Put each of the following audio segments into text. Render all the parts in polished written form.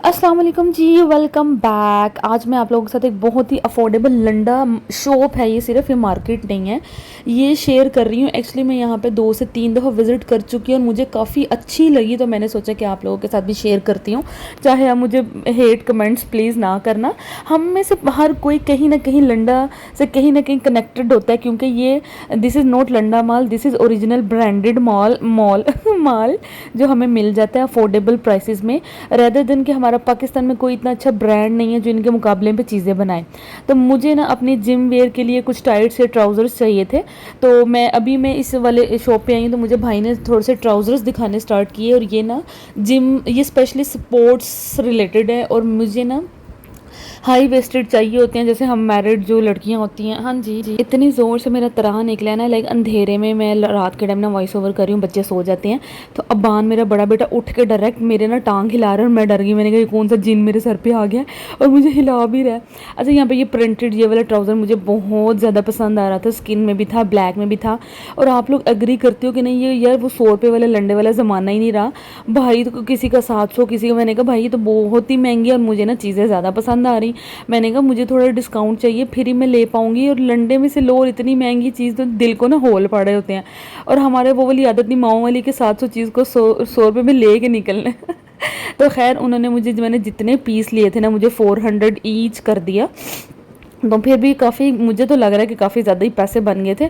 अस्सलाम वालेकुम जी, welcome back. आज मैं आप लोगों के साथ एक बहुत ही अफोर्डेबल लंडा शॉप है, ये सिर्फ ये मार्केट नहीं है, ये शेयर कर रही हूँ। एक्चुअली मैं यहाँ पे 2 से 3 दफ़ा विज़िट कर चुकी हूँ और मुझे काफ़ी अच्छी लगी, तो मैंने सोचा कि आप लोगों के साथ भी शेयर करती हूँ। चाहे आप मुझे हेट कमेंट्स प्लीज़ ना करना। हम में से हर कोई कहीं ना कहीं लंडा से कहीं ना कहीं कनेक्टेड होता है, क्योंकि ये दिस इज़ नॉट लंडा माल, this is original branded mall माल जो हमें मिल जाता है अफोर्डेबल प्राइसेस में, रेदर देन कि हमारा पाकिस्तान में कोई इतना अच्छा ब्रांड नहीं है जो इनके मुकाबले पे चीज़ें बनाए। तो मुझे ना अपनी जिम वेयर के लिए कुछ टाइट से ट्राउज़र्स चाहिए थे, तो मैं इस वाले शॉप पे आई हूँ, तो मुझे भाई ने थोड़े से ट्राउज़र्स दिखाने स्टार्ट किए। और ये ना ये स्पेशली स्पोर्ट्स रिलेटेड है, और मुझे ना हाई वेस्टेड चाहिए होते हैं, जैसे हम मैरिड जो लड़कियां होती हैं। हाँ जी जी, इतनी ज़ोर से मेरा तराह निकला है ना, लाइक अंधेरे में मैं रात के टाइम ना वॉइस ओवर कर रही हूँ, बच्चे सो जाते हैं, तो अब्बान मेरा बड़ा बेटा उठ के डायरेक्ट मेरे ना टांग हिला रहा है, और मैं डर गई। मैंने कहा कौन सा जिन मेरे सर पे आ गया और मुझे हिला भी रहा है। अच्छा, यहाँ पे ये प्रिंटेड ये वाला ट्राउज़र मुझे बहुत ज़्यादा पसंद आ रहा था, स्किन में भी था, ब्लैक में भी था। और आप लोग एग्री करते हो कि नहीं, ये यार वो 100 रुपये वाले लंडे वाला ज़माना ही नहीं रहा भाई। तो किसी का 700, किसी का, मैंने कहा भाई ये तो बहुत ही महंगी, और मुझे ना चीज़ें ज़्यादा पसंद आ रही। मैंने कहा मुझे थोड़ा डिस्काउंट चाहिए, फिर ही मैं ले पाऊंगी। और लंडे में से लो, इतनी महंगी चीज़ तो दिल को ना होल पड़े होते हैं, और हमारे वो वाली आदत नहीं माओ वाली के 700 चीज़ को 100 रुपये में ले के निकलने। तो खैर उन्होंने मैंने जितने पीस लिए थे ना, मुझे 400 ईच कर दिया। तो फिर भी काफ़ी, मुझे तो लग रहा है कि काफ़ी ज़्यादा ही पैसे बन गए थे।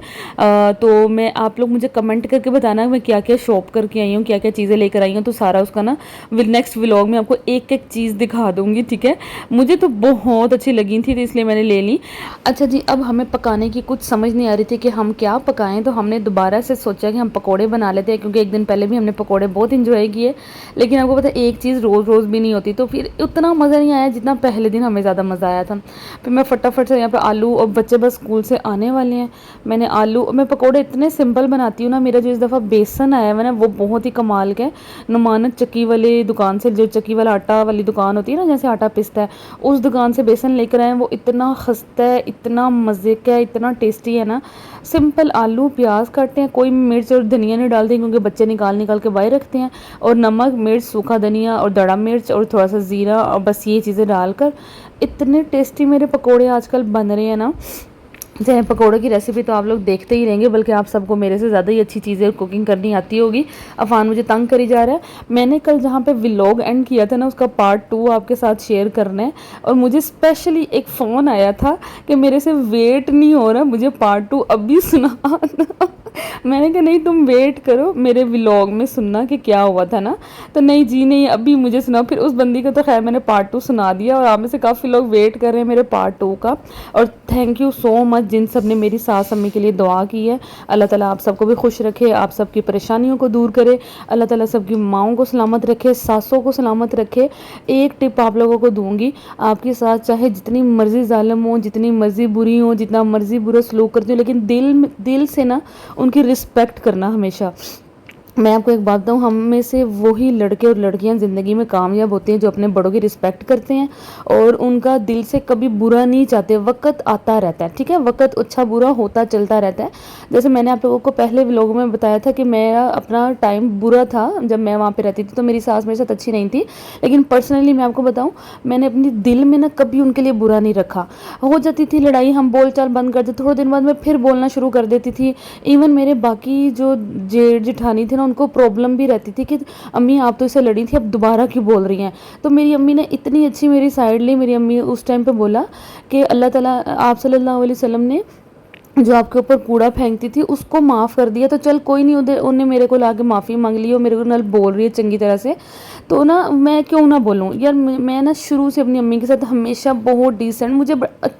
तो मैं, आप लोग मुझे कमेंट करके बताना मैं क्या क्या शॉप करके आई हूँ, क्या क्या चीज़ें लेकर आई हूँ, तो सारा उसका ना नेक्स्ट व्लॉग में आपको एक एक चीज़ दिखा दूँगी, ठीक है। मुझे तो बहुत अच्छी लगी थी, तो इसलिए मैंने ले ली। अच्छा जी, अब हमें पकाने की कुछ समझ नहीं आ रही थी कि हम क्या पकाएँ, तो हमने दोबारा से सोचा कि हम पकौड़े बना लेते हैं, क्योंकि एक दिन पहले भी हमने पकौड़े बहुत इंजॉय किए। लेकिन आपको पता है एक चीज़ रोज़ रोज़ भी नहीं होती, तो फिर उतना मज़ा नहीं आया जितना पहले दिन हमें ज़्यादा मज़ा आया था। फिर मैं फटाफट से यहाँ पे आलू, और बच्चे बस स्कूल से आने वाले हैं, मैंने आलू, मैं पकोड़े इतने सिंपल बनाती हूँ ना। मेरा जो इस दफ़ा बेसन आया है ना, वो बहुत ही कमाल का है। नुमानत चक्की वाली दुकान से, जो चक्की वाला आटा वाली दुकान होती है ना, जैसे आटा पिसता है, उस दुकान से बेसन लेकर आए हैं। वो इतना खस्ता है, इतना मज़े का है, इतना टेस्टी है ना। सिंपल आलू प्याज काटते हैं, कोई मिर्च और धनिया नहीं डालते क्योंकि बच्चे निकाल निकाल के बाहर रखते हैं, और नमक, मिर्च, सूखा धनिया और दड़ा मिर्च और थोड़ा सा ज़ीरा, और बस ये चीज़ें डालकर इतने टेस्टी मेरे पकोड़े आजकल बन रहे हैं ना। चाहे पकोड़ों की रेसिपी तो आप लोग देखते ही रहेंगे, बल्कि आप सबको मेरे से ज़्यादा ही अच्छी चीज़ें कुकिंग करनी आती होगी। अफान मुझे तंग करी जा रहा है। मैंने कल जहाँ पे व्लॉग एंड किया था ना, उसका पार्ट 2 आपके साथ शेयर करना है, और मुझे स्पेशली एक फ़ोन आया था कि मेरे से वेट नहीं हो रहा, मुझे पार्ट 2 अभी सुना। मैंने कहा नहीं, तुम वेट करो, मेरे व्लॉग में सुनना कि क्या हुआ था ना। तो नहीं जी नहीं, अभी मुझे सुना। फिर उस बंदी को तो खैर मैंने पार्ट 2 सुना दिया, और आप में से काफ़ी लोग वेट कर रहे हैं मेरे पार्ट 2 का। और थैंक यू सो मच जिन सब ने मेरी सास अम्मी के लिए दुआ की है। अल्लाह ताला आप सबको भी खुश रखे, आप सबकी परेशानियों को दूर करे, अल्लाह ताला सबकी माओं को सलामत रखे, सासों को सलामत रखे। एक टिप आप लोगों को दूंगी, आपकी सास चाहे जितनी मर्जी जालिम हो, जितनी मर्जी बुरी हो, जितना मर्जी बुरा सलूक करती हो, लेकिन दिल से ना उनकी रिस्पेक्ट करना हमेशा। मैं आपको एक बात बताऊँ, हम में से वही लड़के और लड़कियां ज़िंदगी में कामयाब होते हैं जो अपने बड़ों की रिस्पेक्ट करते हैं, और उनका दिल से कभी बुरा नहीं चाहते। वक्त आता रहता है, ठीक है, वक्त अच्छा बुरा होता चलता रहता है। जैसे मैंने आप लोगों को पहले व्लॉग में बताया था कि मेरा अपना टाइम बुरा था जब मैं वहाँ पे रहती थी, तो मेरी सास मेरे साथ अच्छी नहीं थी। लेकिन पर्सनली मैं आपको बताऊँ, मैंने अपनी दिल में ना कभी उनके लिए बुरा नहीं रखा। हो जाती थी लड़ाई, हम बोल चाल बंद कर देते, थोड़े दिन बाद मैं फिर बोलना शुरू कर देती थी। इवन मेरे बाकी जो जेठ जिठानी थे ना, उनको प्रॉब्लम भी रहती थी कि अम्मी आप तो इससे लड़ी थी, अब दोबारा क्यों बोल रही हैं। तो मेरी अम्मी ने इतनी अच्छी मेरी साइड ली। मेरी अम्मी उस टाइम पे बोला कि अल्लाह ताला, आप सल्लल्लाहु अलैहि वसल्लम ने जो आपके ऊपर कूड़ा फेंकती थी उसको माफ़ कर दिया, तो चल कोई नहीं, उधर उन्हें मेरे को लाके माफ़ी मांग ली, और मेरे को नल बोल रही है चंगी तरह से, तो ना मैं क्यों ना बोलूँ यार। मैं ना शुरू से अपनी अम्मी के साथ हमेशा बहुत डिसेंट,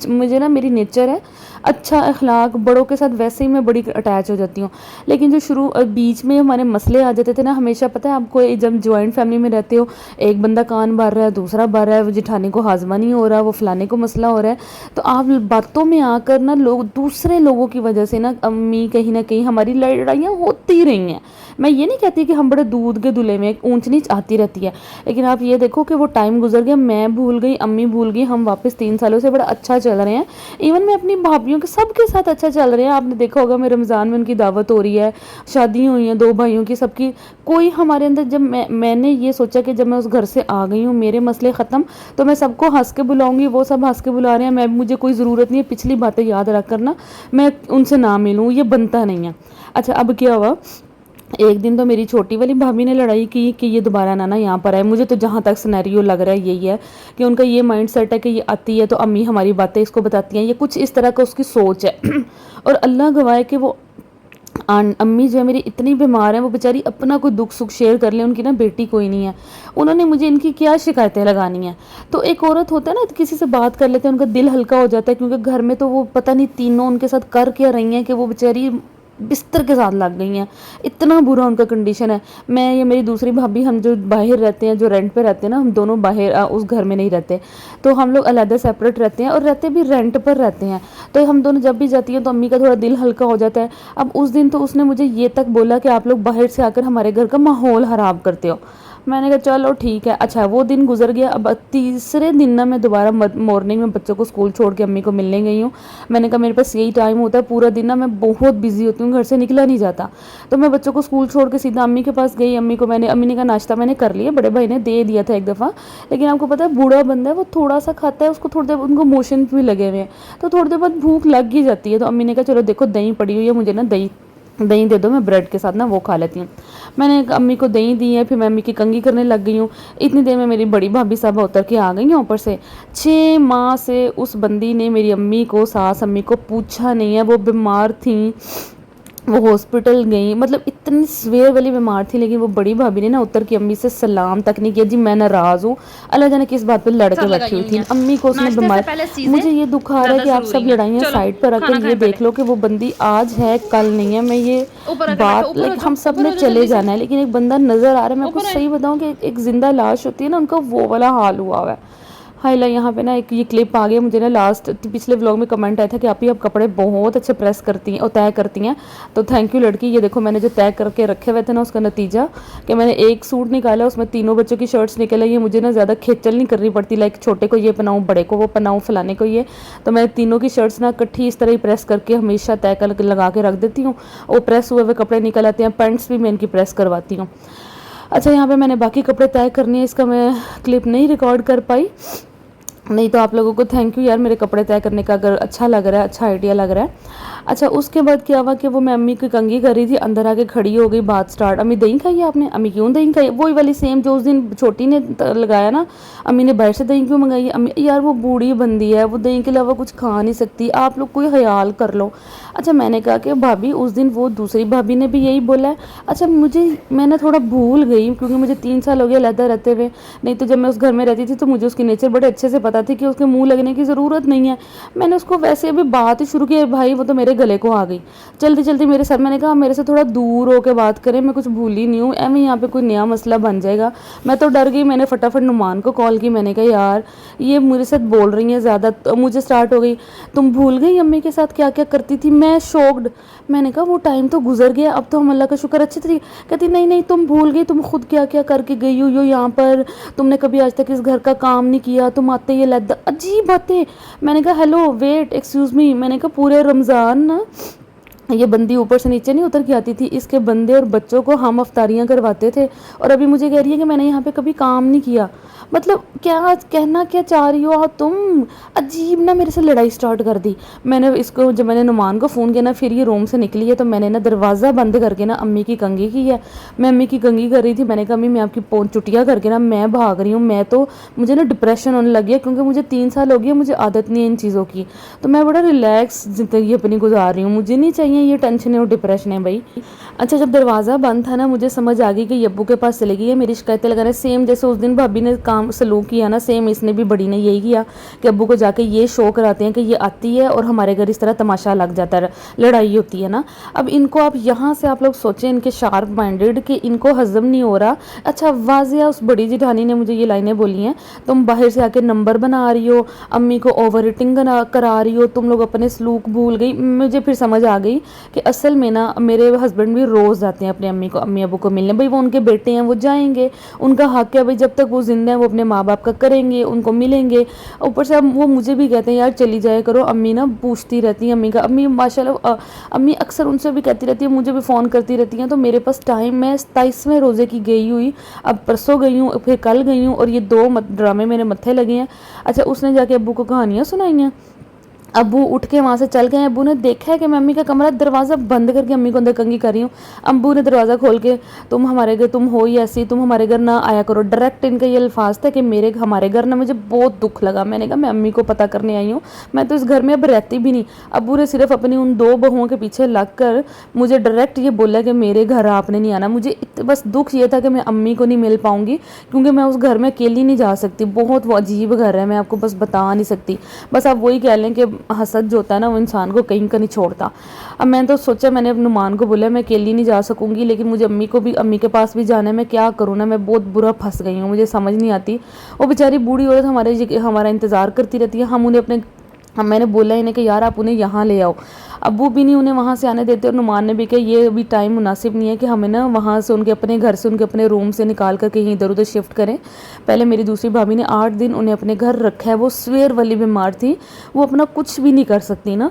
मुझे ना मेरी नेचर है अच्छा अखलाक, बड़ों के साथ वैसे ही मैं बड़ी अटैच हो जाती हूँ। लेकिन जो बीच में हमारे मसले आ जाते थे ना, हमेशा पता है आपको, जब ज्वाइंट फैमिली में रहते हो, एक बंदा कान भर रहा है, दूसरा भर रहा है, वो जिठानी को हाजमा नहीं हो रहा, वो फलाने को मसला हो रहा है, तो आप बातों में आकर ना लोग, दूसरे लोगों की वजह से ना, अम्मी कहीं ना कहीं हमारी लड़ाइयाँ होती रही हैं। मैं ये नहीं कहती कि हम बड़े दूध के धुले में, ऊंच नीच आती रहती है, लेकिन आप ये देखो कि वो टाइम गुजर गया, मैं भूल गई, अम्मी भूल गई, हम वापस 3 सालों से बड़ा अच्छा चल रहे हैं। इवन मैं अपनी भाभीियों के सबके साथ अच्छा चल रहे हैं। आपने देखा होगा मैं रमज़ान में उनकी दावत हो रही है, शादियाँ हुई हैं 2 भाइयों की, सबकी। कोई हमारे अंदर, जब मैंने ये सोचा कि जब मैं उस घर से आ गई हूँ, मेरे मसले ख़त्म, तो मैं सबको हंस के बुलाऊंगी, वो सब हंस के बुला रहे हैं, मैं, मुझे कोई ज़रूरत नहीं है पिछली बातें याद रख कर ना मैं उनसे ना मिलूँ, ये बनता नहीं है। अच्छा, अब क्या हुआ, एक दिन तो मेरी छोटी वाली भाभी ने लड़ाई की कि ये दोबारा ना यहाँ पर आए। मुझे तो जहाँ तक सिनेरियो लग रहा है यही है कि उनका ये माइंड सेट है कि ये आती है तो अम्मी हमारी बातें इसको बताती हैं, ये कुछ इस तरह का उसकी सोच है। और अल्लाह गवाह कि वो अम्मी जो है मेरी इतनी बीमार है, वो बेचारी अपना कोई दुख सुख शेयर कर ले, उनकी ना बेटी कोई नहीं है, उन्होंने मुझे इनकी क्या शिकायतें लगानी है। तो एक औरत होता है ना, किसी से बात कर लेते हैं, उनका दिल हल्का हो जाता है, क्योंकि घर में तो वो पता नहीं तीनों उनके साथ कर क्या रही हैं कि वो बेचारी बिस्तर के साथ लग गई हैं, इतना बुरा उनका कंडीशन है। मैं, ये मेरी दूसरी भाभी, हम जो बाहर रहते हैं, जो रेंट पे रहते हैं ना, हम दोनों बाहर उस घर में नहीं रहते, तो हम लोग अलग सेपरेट रहते हैं और रहते भी रेंट पर रहते हैं। तो हम दोनों जब भी जाती हैं तो अम्मी का थोड़ा दिल हल्का हो जाता है। अब उस दिन तो उसने मुझे ये तक बोला कि आप लोग बाहर से आकर हमारे घर का माहौल ख़राब करते हो। मैंने कहा चलो ठीक है। अच्छा, वो दिन गुजर गया। अब तीसरे दिन ना मैं दोबारा मॉर्निंग में बच्चों को स्कूल छोड़ के अम्मी को मिलने गई हूँ। मैंने कहा मेरे पास यही टाइम होता है, पूरा दिन ना मैं बहुत बिजी होती हूँ, घर से निकला नहीं जाता। तो मैं बच्चों को स्कूल छोड़ के सीधा अम्मी के पास गई। अम्मी ने कहा नाश्ता मैंने कर लिया, बड़े भाई ने दे दिया था एक दफ़ा, लेकिन आपको पता है बूढ़ा बंदा है, वो थोड़ा सा खाता है, उसको थोड़ी देर, उनको मोशन भी लगे हुए हैं, तो थोड़ी देर बाद भूख लग ही जाती है। तो अम्मी ने कहा चलो देखो दही पड़ी हुई है, मुझे ना दही दे दो, मैं ब्रेड के साथ ना वो खा लेती हूँ। मैंने अम्मी को दही दी है, फिर मैं अम्मी की कंघी करने लग गई हूँ। इतनी देर में मेरी बड़ी भाभी साहब उतर के आ गई हैं ऊपर से। 6 माह से उस बंदी ने मेरी अम्मी को, सास अम्मी को पूछा नहीं है। वो बीमार थी, वो हॉस्पिटल गई, मतलब इतनी सवेर वाली बीमार थी, लेकिन वो बड़ी भाभी ने ना उतर की अम्मी से सलाम तक नहीं किया। जी मैं नाराज़ हूँ, अल्लाह जाने किस बात पे लड़ के बैठी हुई थी अम्मी को उसने बीमार। मुझे ये दुख आ रहा है कि आप सब लड़ाइयाँ साइड पर रखकर ये देख लो कि वो बंदी आज है कल नहीं है। मैं ये बात, लाइक हम सब ने चले जाना है, लेकिन एक बंदा नज़र आ रहा है। मैं आपको सही बताऊँ कि एक जिंदा लाश होती है ना, उनका वो वाला हाल हुआ है। हाईला यहाँ पे ना एक ये क्लिप आ गया। मुझे ना लास्ट पिछले व्लॉग में कमेंट आया था कि आप ही, आप कपड़े बहुत अच्छे प्रेस करती हैं और तय करती हैं, तो थैंक यू लड़की। ये देखो मैंने जो तय करके रखे हुए थे ना, उसका नतीजा कि मैंने एक सूट निकाला, उसमें तीनों बच्चों की शर्ट्स निकल आई है। मुझे ना ज़्यादा खेचल नहीं करनी पड़ती, लाइक छोटे को ये पहनाऊँ, बड़े को वो पहनाऊँ, फलाने को ये। तो मैं तीनों की शर्ट्स ना इकट्ठी इस तरह ही प्रेस करके हमेशा तय कर लगा के रख देती हूँ। वो प्रेस हुए हुए कपड़े निकल आते हैं। पैंट्स भी मैं इनकी प्रेस करवाती हूँ। अच्छा, यहाँ पर मैंने बाकी कपड़े तय करने हैं, इसका मैं क्लिप नहीं रिकॉर्ड कर पाई, नहीं तो आप लोगों को थैंक यू यार मेरे कपड़े तय करने का, अगर अच्छा लग रहा है, अच्छा आइडिया लग रहा है। अच्छा, उसके बाद क्या हुआ कि वो मैं अम्मी की कंघी कर रही थी, अंदर आके खड़ी हो गई, बात स्टार्ट। अम्मी दही खाई है आपने? अम्मी क्यों दही खाई? वही वाली सेम जो उस दिन छोटी ने लगाया ना, अम्मी ने बाहर से दही क्यों मंगाई है? अम्मी यार वो बूढ़ी बंदी है, वो दही के अलावा कुछ खा नहीं सकती, आप लोग कोई ख्याल कर लो। अच्छा, मैंने कहा कि भाभी उस दिन वो दूसरी भाभी ने भी यही बोला है। अच्छा, मैं ना थोड़ा भूल गई, क्योंकि मुझे 3 साल हो गए अलग रहते हुए, नहीं तो जब मैं उस घर में रहती थी तो मुझे उसकी नेचर बड़े अच्छे से पता थी कि उसके मुंह लगने की ज़रूरत नहीं है। मैंने उसको वैसे अभी बात ही शुरू की, भाई वो तो मेरे गले को आ गई जल्दी जल्दी मेरे सर। मैंने कहा मेरे से थोड़ा दूर होकर बात करें, मैं कुछ भूली नहीं हूँ, एवं यहाँ पे कोई नया मसला बन जाएगा। मैं तो डर गई, मैंने फटाफट नुमान को कॉल की। मैंने कहा यार ये मेरे साथ बोल रही हैं ज़्यादा। तो मुझे स्टार्ट हो गई, तुम भूल गई अम्मी के साथ क्या क्या करती थी? मैं शॉक्ड। मैंने कहा वो टाइम तो गुजर गया, अब तो हम अल्लाह का शुक्र अच्छी तरीके। कहती नहीं नहीं तुम भूल गई, तुम खुद क्या क्या करके गई हो यहाँ पर, तुमने कभी आज तक इस घर का काम नहीं किया, तुम आते ये लद्दा अजीब बातें। मैंने कहा हेलो वेट एक्सक्यूज़ मी, मैंने कहा पूरे रमज़ान ना ये बंदी ऊपर से नीचे नहीं उतर के आती थी, इसके बंदे और बच्चों को हम अफ्तारियाँ करवाते थे, और अभी मुझे कह रही है कि मैंने यहाँ पे कभी काम नहीं किया। मतलब क्या कहना क्या चाह रही हो तुम? अजीब ना मेरे से लड़ाई स्टार्ट कर दी। मैंने इसको, जब मैंने नुमान को फ़ोन किया ना, फिर ये रूम से निकली है, तो मैंने ना दरवाज़ा बंद करके ना अम्मी की कंघी की है। मैं अम्मी की कंघी कर रही थी। मैंने कहा अम्मी मैं आपकी चुटिया करके ना मैं भाग रही हूँ, मैं तो, मुझे ना डिप्रेशन होने लगी है, क्योंकि मुझे 3 साल हो गया, मुझे आदत नहीं है इन चीज़ों की, तो मैं बड़ा रिलैक्स ज़िंदगी अपनी गुजार रही हूँ, मुझे नहीं चाहिए ये टेंशन है और डिप्रेशन है भाई। अच्छा, जब दरवाज़ा बंद था ना, मुझे समझ आ गई कि अब्बू के पास चली गई है, मेरी शिकायतें लगाने। सेम जैसे उस दिन भाभी ने काम काम सलूक किया ना, सेम इसने भी, बड़ी ने यही किया कि अब्बू को जाके ये शो कराते हैं कि ये आती है और हमारे घर इस तरह तमाशा लग जाता है, लड़ाई होती है ना। अब इनको आप यहाँ से आप लोग सोचें, इनके शार्प माइंडेड, कि इनको हजम नहीं हो रहा। अच्छा वाजिया उस बड़ी जिठानी ने मुझे ये लाइनें बोली हैं, तुम बाहर से आके नंबर बना रही हो, अम्मी को ओवर ईटिंग करा रही हो, तुम लोग अपने सलूक भूल गई। मुझे फिर समझ आ गई कि असल में ना मेरे हस्बैंड भी रोज़ जाते हैं अपने अम्मी अबू को मिलने। भाई वो उनके बेटे हैं, वो जाएंगे, उनका हक है भाई, जब तक वो जिंदा है वो अपने माँ बाप का करेंगे, उनको मिलेंगे। ऊपर से अब वो मुझे भी कहते हैं यार चली जाया करो, अम्मी ना पूछती रहती हैं, अम्मी का, अम्मी माशाल्लाह अम्मी अक्सर उनसे भी कहती रहती है, मुझे भी फ़ोन करती रहती हैं। तो मेरे पास टाइम, मैं 27वें रोज़े की गई हुई, अब परसों गई हूँ, फिर कल गई हूँ, और ये 2 ड्रामे मेरे मत्थे लगे हैं। अच्छा उसने जाके अब्बू को कहानियाँ सुनाई हैं। अब्बू उठ के वहाँ से चल गए। अब्बू ने देखा है कि मैं अम्मी का कमरा दरवाज़ा बंद करके अम्मी को अंदर कंघी कर रही हूँ। अब्बू ने दरवाज़ा खोल के, तुम हमारे घर, तुम हो ही ऐसी, तुम हमारे घर ना आया करो। डायरेक्ट इनका ये अल्फाज था कि हमारे घर ना। मुझे बहुत दुख लगा। मैंने कहा मैं अम्मी को पता करने आई हूँ, मैं तो इस घर में अब रहती भी नहीं। अब्बू ने सिर्फ अपनी उन 2 बहुओं के पीछे लग कर मुझे डायरेक्ट ये बोला कि मेरे घर आपने नहीं आना। मुझे बस दुख ये था कि मैं अम्मी को नहीं मिल पाऊँगी, क्योंकि मैं उस घर में अकेली नहीं जा सकती। बहुत वो अजीब घर है, मैं आपको बस बता नहीं सकती। बस आप वही कह लें कि हसद जो होता है ना, वो इंसान को कहीं का नहीं छोड़ता। अब मैंने तो सोचा, मैंने अपने नुमान को बोला मैं अकेली नहीं जा सकूंगी, लेकिन मुझे अम्मी के पास भी जाना है। मैं क्या करूँ ना, मैं बहुत बुरा फंस गई हूँ, मुझे समझ नहीं आती। वो बेचारी बूढ़ी औरत हमारा इंतज़ार करती रहती है। मैंने बोला इन्हें कि यार आप उन्हें यहाँ ले आओ। अब्बू भी नहीं उन्हें वहाँ से आने देते, और नुमान ने भी कहा ये अभी टाइम मुनासिब नहीं है कि हमें ना वहाँ से उनके अपने घर से, उनके अपने रूम से निकाल कर कहीं इधर उधर शिफ्ट करें। पहले मेरी दूसरी भाभी ने 8 दिन उन्हें अपने घर रखा है। वो स्वेयर वाली बीमार थी, वो अपना कुछ भी नहीं कर सकती ना।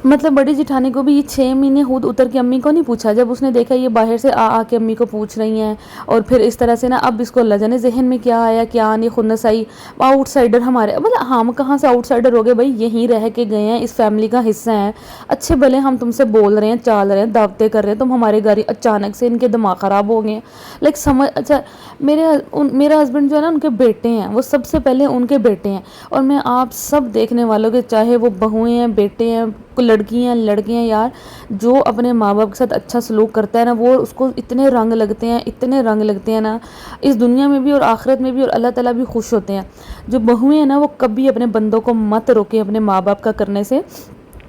मतलब बड़ी जिठानी को भी ये 6 महीने खुद उतर के अम्मी को नहीं पूछा। जब उसने देखा ये बाहर से आके अम्मी को पूछ रही हैं, और फिर इस तरह से ना, अब इसको अल्लाह जाने जहन में क्या आया क्या नहीं, खुन्नस आई। आउटसाइडर हमारे, मतलब हम कहाँ से आउटसाइडर हो गए भाई, यहीं रह के गए हैं, इस फैमिली का हिस्सा हैं। अच्छे भले हम तुमसे बोल रहे हैं, चाल रहे हैं, दावतें कर रहे हैं, तुम हमारे घर अचानक से इनके दिमाग ख़राब हो गए। लाइक समझ, अच्छा मेरा हस्बैंड जो है ना, उनके बेटे हैं, वो सबसे पहले उनके बेटे हैं। और मैं आप सब देखने वालों के, चाहे वो बहुएँ हैं, बेटे हैं, लड़कियां यार, जो अपने माँ बाप के साथ अच्छा सलूक करता है ना, वो उसको इतने रंग लगते हैं ना, इस दुनिया में भी और आखिरत में भी, और अल्लाह ताला भी खुश होते हैं। जो बहुएं हैं ना, वो कभी अपने बंदों को मत रोके अपने माँ बाप का करने से।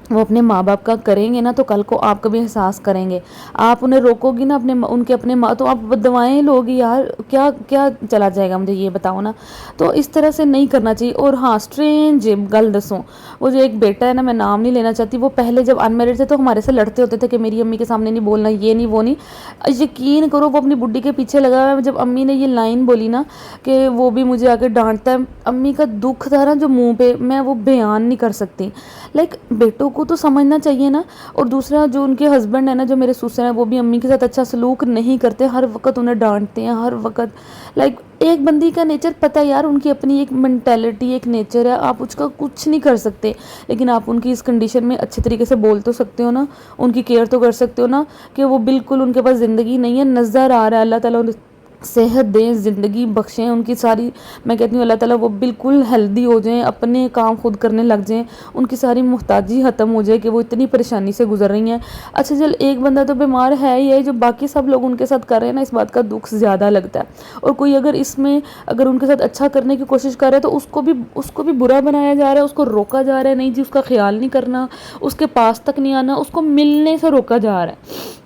वो अपने माँ बाप का करेंगे ना, तो कल को आप कभी एहसास करेंगे। आप उन्हें रोकोगी ना अपने माँ, तो आप दवाएं लोगी यार, क्या क्या चला जाएगा, मुझे ये बताओ ना। तो इस तरह से नहीं करना चाहिए। और हाँ, स्ट्रेंज गल दसूँ, वो जो एक बेटा है ना, मैं नाम नहीं लेना चाहती, वो पहले जब अनमेरिड थे तो हमारे से लड़ते होते थे कि मेरी अम्मी के सामने नहीं बोलना, ये नहीं वो नहीं। यकीन करो वो अपनी बुड्ढी के पीछे लगा हुआ है। जब अम्मी ने ये लाइन बोली ना कि वो भी मुझे आके डांटता है, अम्मी का दुख था ना जो मुँह पे, मैं वो बयान नहीं कर सकती। लाइक बेटों को तो समझना चाहिए ना। और दूसरा, जो उनके हस्बैंड है ना, जो मेरे ससुर हैं, वो भी अम्मी के साथ अच्छा सलूक नहीं करते, हर वक्त उन्हें डांटते हैं, हर वक्त। लाइक एक बंदी का नेचर पता है यार, उनकी अपनी एक मेंटेलिटी, एक नेचर है, आप उसका कुछ नहीं कर सकते। लेकिन आप उनकी इस कंडीशन में अच्छे तरीके से बोल तो सकते हो ना, उनकी केयर तो कर सकते हो ना, कि वो बिल्कुल उनके पास ज़िंदगी नहीं है, नज़र आ रहा है। अल्लाह ताला सेहत दें, ज़िंदगी बख्शें उनकी सारी। मैं कहती हूँ अल्लाह ताला वो बिल्कुल हेल्दी हो जाएं, अपने काम खुद करने लग जाएं, उनकी सारी मुहताजी ख़त्म हो जाए कि वो इतनी परेशानी से गुजर रही हैं। अच्छा चल, एक बंदा तो बीमार है ही है, जो बाकी सब लोग उनके साथ कर रहे हैं ना, इस बात का दुख ज़्यादा लगता है। और कोई अगर उनके साथ अच्छा करने की कोशिश कर रहा है, तो उसको भी बुरा बनाया जा रहा है, उसको रोका जा रहा है, नहीं जी उसका ख्याल नहीं करना, उसके पास तक नहीं आना, उसको मिलने से रोका जा रहा है।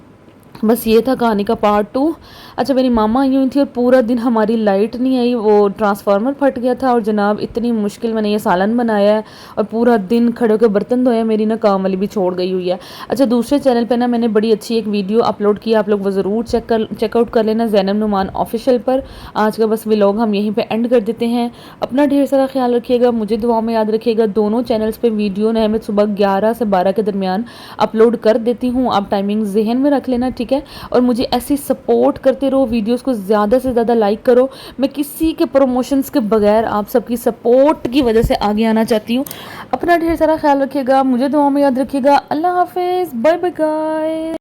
बस ये था कहानी का पार्ट 2। अच्छा, मेरी मामा आई हुई थी और पूरा दिन हमारी लाइट नहीं आई, वो ट्रांसफार्मर फट गया था, और जनाब इतनी मुश्किल मैंने ये सालन बनाया है, और पूरा दिन खड़े होकर बर्तन धोया। मेरी ना काम वाली भी छोड़ गई हुई है। अच्छा, दूसरे चैनल पे ना मैंने बड़ी अच्छी एक वीडियो अपलोड की, आप लोग वो ज़रूर चेकआउट कर लेना, ज़ैनब नुमान ऑफिशियल पर। आज का बस व्लॉग हम यहीं पर एंड कर देते हैं। अपना ढेर सारा ख्याल रखिएगा, मुझे दुआ में याद रखिएगा। दोनों चैनल्स पर वीडियो ना मैं सुबह 11 से 12 के दरमियान अपलोड कर देती हूँ, आप टाइमिंग जहन में रख लेना, ठीक है। और मुझे ऐसी सपोर्ट करते रहो, वीडियोस को ज़्यादा से ज़्यादा लाइक करो। मैं किसी के प्रमोशंस के बगैर आप सबकी सपोर्ट की वजह से आगे आना चाहती हूँ। अपना ढेर सारा ख्याल रखिएगा, मुझे दुआ में याद रखिएगा। अल्लाह हाफिज़, बाय बाय गाइस।